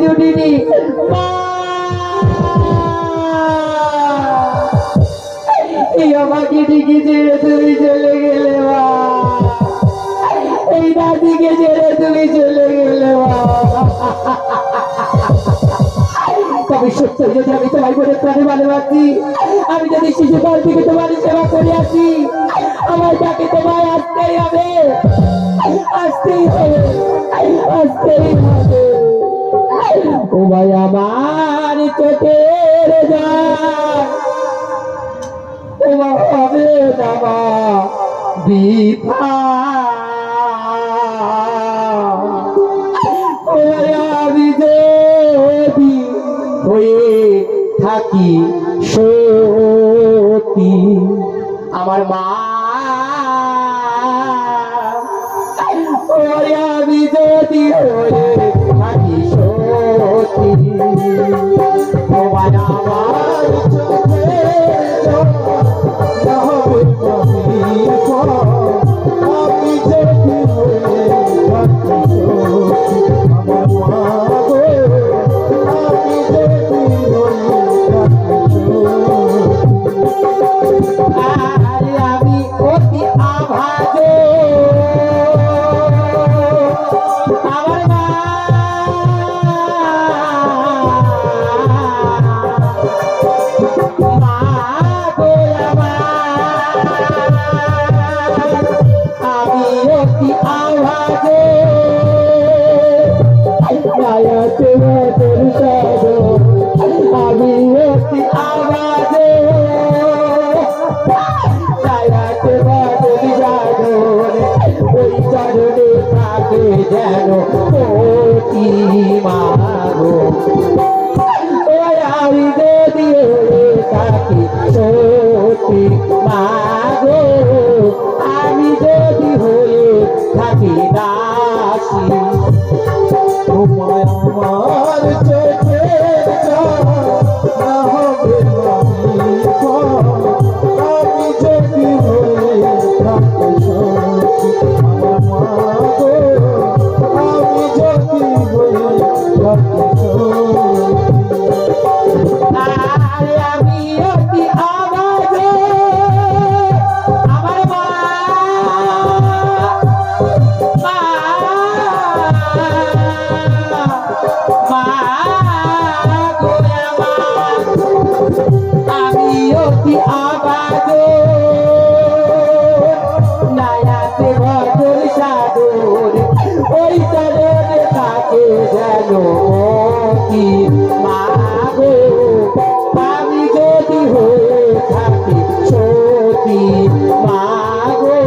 জুটিনি মা, এই আমাকে ঠিকই ছেড়ে তুমি চলে গেলে মা, এই দাদিকে ছেড়ে তুমি চলে গেলে মা। তবে সত্য যদি আমি তোমার করে প্রাণে ভালোবাসি, আমি যদি শিশুকাল থেকে তোমার সেবা করে আসি, আমার তাকে তোমায় আসতেই হবে, আসতেই হবে, আসতেই হবে। ও ভাই আমার চোখের যায়, ও হবে বাবা বিভা, ও আমি যদি হয়ে থাকি সতী আমার মা, ওরে আমি যদি হয়ে থাকি সতী, তোমার আমার চোখে আমি যদি হয়ে থাকি সতী আমার মা, আমি অতি আভাজে আমার মা, মা গো আমি অতি আভাজে গায়াতে তোর সাধু, আমি অতি আভাজে গায়াতে তোর সাধু, ওই চরণে থাকে যেন অতি মাগো, ওই আমি যদি হয়ে থাকি সতী মাগো, আমি যদি হয়ে থাকি দাসী, তোমায় আমার চোখে না হবে আমি যদি হয়ে থাকি সতী আমার মা গো, আমি যদি হয়ে থাকি সতী, আমি অতি আবাজে আমার মা, মা, মা গো আমার, আমি অতি আবাজে নায়াতে ভজর সাধুর, ওই চরণে থাকে যেন অতি মাগো, আমি যদি হয়ে থাকি সতী মাগো,